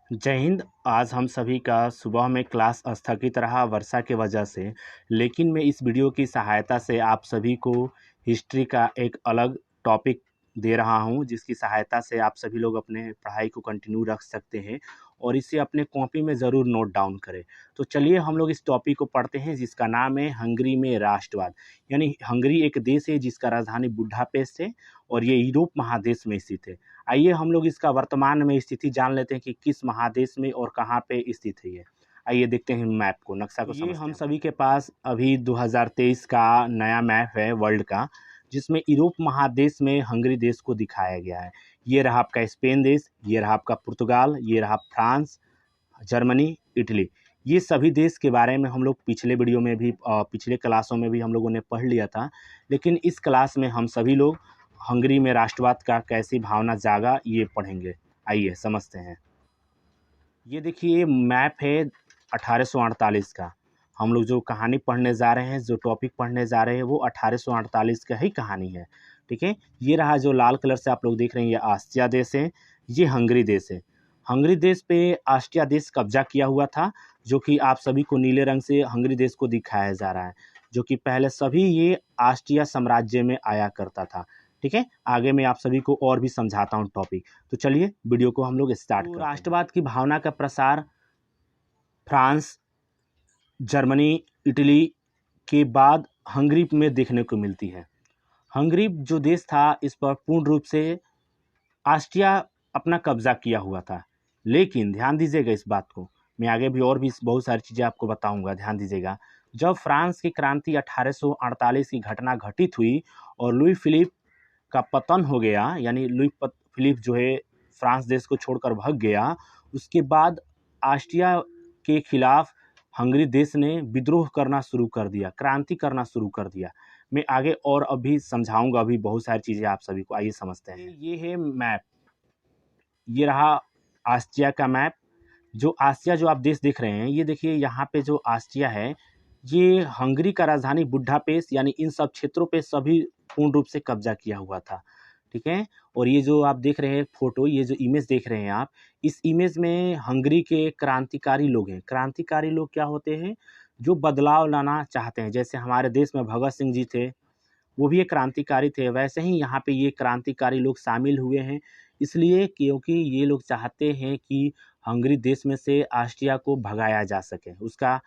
जय हिंद। आज हम सभी का सुबह में क्लास स्थगित रहा वर्षा के वजह से, लेकिन मैं इस वीडियो की सहायता से आप सभी को हिस्ट्री का एक अलग टॉपिक दे रहा हूं, जिसकी सहायता से आप सभी लोग अपने पढ़ाई को कंटिन्यू रख सकते हैं और इसे अपने कॉपी में ज़रूर नोट डाउन करें। तो चलिए हम लोग इस टॉपिक को पढ़ते हैं, जिसका नाम है हंगरी में राष्ट्रवाद। यानी हंगरी एक देश है जिसका राजधानी बुडापेस्ट है और ये यूरोप महादेश में स्थित है। आइए हम लोग इसका वर्तमान में स्थिति जान लेते हैं कि किस महादेश में और कहाँ पे स्थित है ये। आइए देखते हैं मैप को, नक्शा को समझते हैं। हम सभी के पास अभी 2023 का नया मैप है वर्ल्ड का, जिसमें यूरोप महादेश में हंगरी देश को दिखाया गया है। ये रहा आपका स्पेन देश, ये रहा आपका पुर्तगाल, ये रहा फ्रांस, जर्मनी, इटली। ये सभी देश के बारे में हम लोग पिछले वीडियो में भी पिछले क्लासों में भी हम लोगों ने पढ़ लिया था, लेकिन इस क्लास में हम सभी लोग हंगरी में राष्ट्रवाद का कैसी भावना जागा ये पढ़ेंगे। आइए समझते हैं। ये देखिए मैप है 1848 का। हम लोग जो कहानी पढ़ने जा रहे हैं, जो टॉपिक पढ़ने जा रहे हैं, वो 1848 का ही कहानी है। ठीक है, ये रहा जो लाल कलर से आप लोग देख रहे हैं, ये ऑस्ट्रिया देश है, ये हंगरी देश है। हंगरी देश पे ऑस्ट्रिया देश कब्जा किया हुआ था, जो कि आप सभी को नीले रंग से हंगरी देश को दिखाया जा रहा है, जो कि पहले सभी ये ऑस्ट्रिया साम्राज्य में आया करता था। ठीक है, आगे मैं आप सभी को और भी समझाता हूँ टॉपिक। तो चलिए वीडियो को हम लोग स्टार्ट करते हैं। राष्ट्रवाद की भावना का प्रसार फ्रांस, जर्मनी, इटली के बाद हंगरी में देखने को मिलती है। हंगरी जो देश था, इस पर पूर्ण रूप से ऑस्ट्रिया अपना कब्जा किया हुआ था। लेकिन ध्यान दीजिएगा इस बात को, मैं आगे भी और भी बहुत सारी चीज़ें आपको बताऊंगा, ध्यान दीजिएगा। जब फ्रांस की क्रांति 1848 की घटना घटित हुई और लुई फिलिप का पतन हो गया, यानी लुई फिलिप जो है फ्रांस देश को छोड़कर भाग गया, उसके बाद ऑस्ट्रिया के खिलाफ हंगरी देश ने विद्रोह करना शुरू कर दिया, क्रांति करना शुरू कर दिया। मैं आगे और अभी समझाऊंगा, अभी बहुत सारी चीज़ें आप सभी को। आइए समझते हैं। ये है मैप, ये रहा ऑस्ट्रिया का मैप। जो ऑस्ट्रिया जो आप देश देख रहे हैं, ये देखिए यहाँ पे जो ऑस्ट्रिया है, ये हंगरी का राजधानी बुडापेस्ट, यानी इन सब क्षेत्रों पे सभी पूर्ण रूप से कब्जा किया हुआ था। ठीक है, और ये जो आप देख रहे हैं फोटो, ये जो इमेज देख रहे हैं आप, इस इमेज में हंगरी के क्रांतिकारी लोग हैं। क्रांतिकारी लोग क्या होते हैं? जो बदलाव लाना चाहते हैं। जैसे हमारे देश में भगत सिंह जी थे, वो भी एक क्रांतिकारी थे, वैसे ही यहाँ पे ये क्रांतिकारी लोग शामिल हुए हैं। इसलिए क्योंकि ये लोग चाहते हैं कि हंगरी देश में से ऑस्ट्रिया को भगाया जा सके, उसका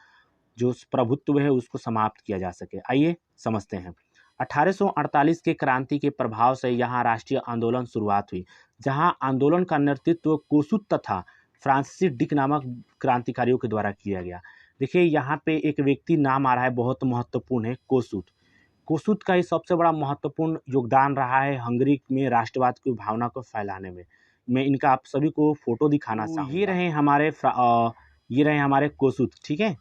जो प्रभुत्व है उसको समाप्त किया जा सके। आइए समझते हैं। 1848 के क्रांति के प्रभाव से यहाँ राष्ट्रीय आंदोलन शुरुआत हुई, जहाँ आंदोलन का नेतृत्व कोसुत तथा फ्रांसिस डिक नामक क्रांतिकारियों के द्वारा किया गया। देखिए यहाँ पे एक व्यक्ति नाम आ रहा है, बहुत महत्वपूर्ण है, कोसुत। कोसुत का ये सबसे बड़ा महत्वपूर्ण योगदान रहा है हंगरी में राष्ट्रवाद की भावना को फैलाने में। मैं इनका आप सभी को फोटो दिखाना चाहूँगा। ये रहे हमारे कोसुत। ठीक है,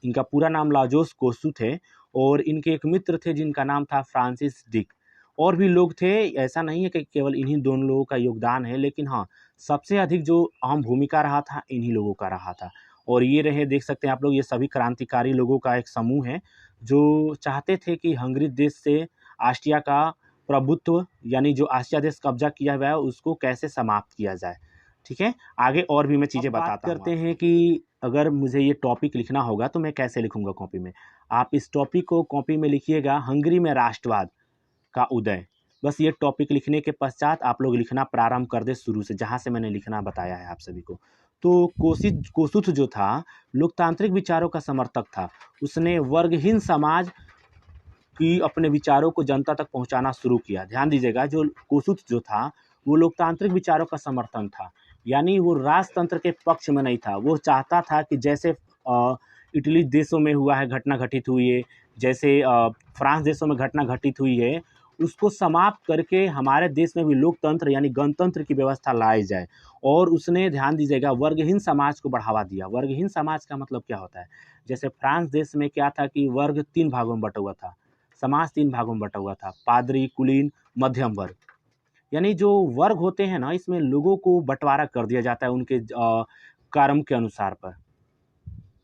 इनका पूरा नाम लाजोस कोसुत है और इनके एक मित्र थे जिनका नाम था फ्रांसिस डिक। और भी लोग थे, ऐसा नहीं है कि केवल इन्हीं दोनों लोगों का योगदान है, लेकिन हाँ, सबसे अधिक जो अहम भूमिका रहा था इन्हीं लोगों का रहा था। और ये रहे, देख सकते हैं आप लोग, ये सभी क्रांतिकारी लोगों का एक समूह है जो चाहते थे कि हंगरी देश से ऑस्ट्रिया का प्रभुत्व, यानी जो ऑस्ट्रिया देश कब्जा किया हुआ है, उसको कैसे समाप्त किया जाए। ठीक है, आगे और भी मैं चीज़ें बताता हूँ। करते हैं कि अगर मुझे ये टॉपिक लिखना होगा तो मैं कैसे लिखूंगा कॉपी में। आप इस टॉपिक को कॉपी में लिखिएगा, हंगरी में राष्ट्रवाद का उदय। बस ये टॉपिक लिखने के पश्चात आप लोग लिखना प्रारंभ कर दे शुरू से, जहाँ से मैंने लिखना बताया है आप सभी को। तो कोसुत जो था, लोकतांत्रिक विचारों का समर्थक था। उसने वर्गहीन समाज की अपने विचारों को जनता तक पहुंचाना शुरू किया। ध्यान दीजिएगा, जो कोसुत जो था वो लोकतांत्रिक विचारों का समर्थन था, यानी वो राजतंत्र के पक्ष में नहीं था। वो चाहता था कि जैसे इटली देशों में हुआ है, घटना घटित हुई है, जैसे फ्रांस देशों में घटना घटित हुई है, उसको समाप्त करके हमारे देश में भी लोकतंत्र यानी गणतंत्र की व्यवस्था लाई जाए। और उसने, ध्यान दीजिएगा, वर्गहीन समाज को बढ़ावा दिया। वर्गहीन समाज का मतलब क्या होता है? जैसे फ्रांस देश में क्या था कि वर्ग 3 भागों में बटा हुआ था, समाज 3 भागों में बटा हुआ था, पादरी, कुलीन, मध्यम वर्ग। यानी जो वर्ग होते हैं ना, इसमें लोगों को बंटवारा कर दिया जाता है उनके कर्म के अनुसार पर।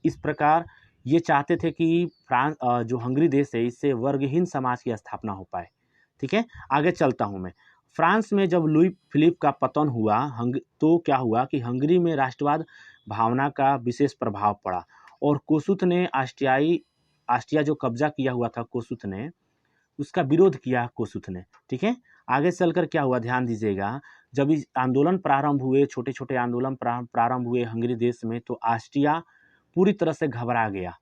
इस प्रकार ये चाहते थे कि जो हंगरी देश है, इससे वर्गहीन समाज की स्थापना हो पाए। ठीक है, आगे चलता हूँ मैं। फ्रांस में जब लुई फिलिप का पतन हुआ तो क्या हुआ कि हंगरी में राष्ट्रवाद भावना का विशेष प्रभाव पड़ा और कोसुत ने आस्ट्रिया जो कब्जा किया हुआ था कोसुत ने, उसका विरोध किया कोसुत ने। ठीक है, आगे चलकर क्या हुआ ध्यान दीजिएगा। जब इस आंदोलन प्रारंभ हुए, छोटे छोटे आंदोलन प्रारंभ हुए हंगरी देश में, तो आस्ट्रिया पूरी तरह से घबरा गया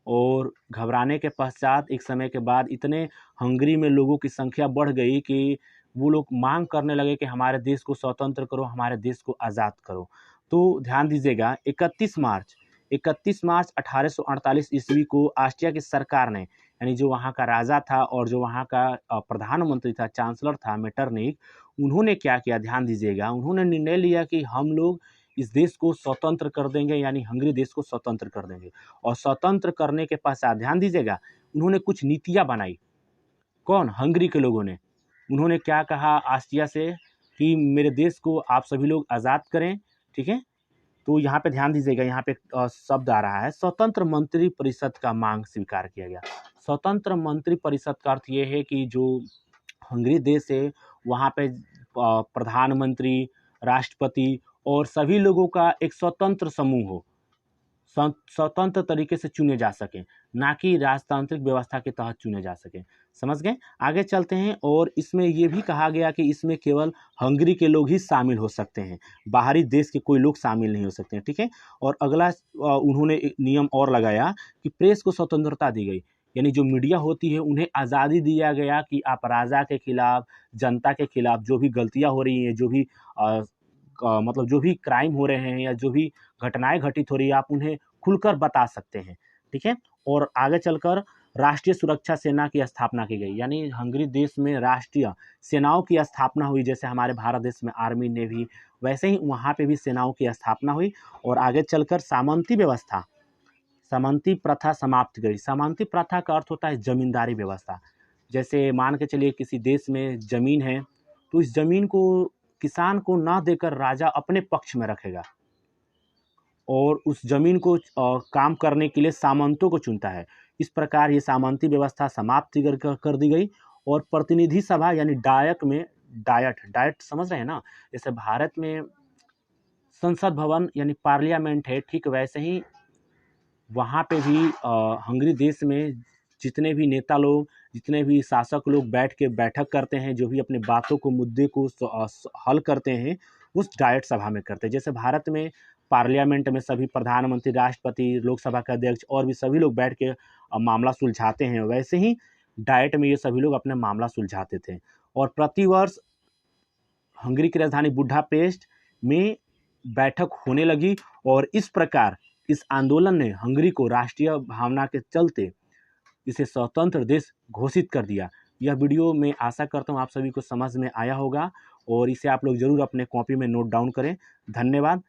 और घबराने के पश्चात एक समय के बाद इतने हंगरी में लोगों की संख्या बढ़ गई कि वो लोग मांग करने लगे कि हमारे देश को स्वतंत्र करो, हमारे देश को आज़ाद करो। तो ध्यान दीजिएगा 31 मार्च 1848 ईस्वी को ऑस्ट्रिया की सरकार ने, यानी जो वहाँ का राजा था और जो वहाँ का प्रधानमंत्री था, चांसलर था मेटरनिख, उन्होंने क्या किया ध्यान दीजिएगा, उन्होंने निर्णय लिया कि हम लोग इस देश को स्वतंत्र कर देंगे, यानी हंगरी देश को स्वतंत्र कर देंगे। और स्वतंत्र करने के पश्चात ध्यान दीजिएगा उन्होंने कुछ नीतियाँ बनाई। कौन? हंगरी के लोगों ने। उन्होंने क्या कहा ऑस्ट्रिया से कि मेरे देश को आप सभी लोग आज़ाद करें। ठीक है, तो यहाँ पे ध्यान दीजिएगा, यहाँ पे शब्द आ रहा है स्वतंत्र मंत्री परिषद का मांग स्वीकार किया गया। स्वतंत्र मंत्री परिषद का अर्थ ये है कि जो हंगरी देश है वहाँ पे प्रधानमंत्री, राष्ट्रपति और सभी लोगों का एक स्वतंत्र समूह हो, स्वतंत्र तरीके से चुने जा सकें, ना कि राजतांत्रिक व्यवस्था के तहत चुने जा सकें। समझ गए? आगे चलते हैं। और इसमें ये भी कहा गया कि इसमें केवल हंगरी के लोग ही शामिल हो सकते हैं, बाहरी देश के कोई लोग शामिल नहीं हो सकते हैं। ठीक है, और अगला उन्होंने एक नियम और लगाया कि प्रेस को स्वतंत्रता दी गई, यानी जो मीडिया होती है उन्हें आज़ादी दिया गया कि आप राजा के खिलाफ, जनता के खिलाफ जो भी गलतियाँ हो रही हैं, जो भी मतलब जो भी क्राइम हो रहे हैं या जो भी घटनाएं घटित हो रही है, आप उन्हें खुलकर बता सकते हैं। ठीक है, और आगे चलकर राष्ट्रीय सुरक्षा सेना की स्थापना की गई, यानी हंगरी देश में राष्ट्रीय सेनाओं की स्थापना हुई। जैसे हमारे भारत देश में आर्मी, नेवी, वैसे ही वहाँ पे भी सेनाओं की स्थापना हुई। और आगे चलकर सामंती व्यवस्था, सामंती प्रथा समाप्त गई। सामंती प्रथा का अर्थ होता है जमींदारी व्यवस्था। जैसे मान के चलिए किसी देश में ज़मीन है, तो इस ज़मीन को किसान को ना देकर राजा अपने पक्ष में रखेगा और उस जमीन को काम करने के लिए सामंतों को चुनता है। इस प्रकार ये सामंती व्यवस्था समाप्त कर दी गई। और प्रतिनिधि सभा यानी डायट में, डायट समझ रहे हैं ना, जैसे भारत में संसद भवन यानी पार्लियामेंट है, ठीक वैसे ही वहाँ पे भी हंगरी देश में जितने भी नेता लोग, जितने भी शासक लोग बैठ के बैठक करते हैं, जो भी अपने बातों को, मुद्दे को हल करते हैं, उस डायट सभा में करते हैं। जैसे भारत में पार्लियामेंट में सभी प्रधानमंत्री, राष्ट्रपति, लोकसभा के अध्यक्ष और भी सभी लोग बैठ के मामला सुलझाते हैं, वैसे ही डायट में ये सभी लोग अपने मामला सुलझाते थे। और प्रतिवर्ष हंगरी की राजधानी बुडापेस्ट में बैठक होने लगी और इस प्रकार इस आंदोलन ने हंगरी को राष्ट्रीय भावना के चलते इसे स्वतंत्र देश घोषित कर दिया। यह वीडियो मैं आशा करता हूँ आप सभी को समझ में आया होगा और इसे आप लोग ज़रूर अपने कॉपी में नोट डाउन करें। धन्यवाद।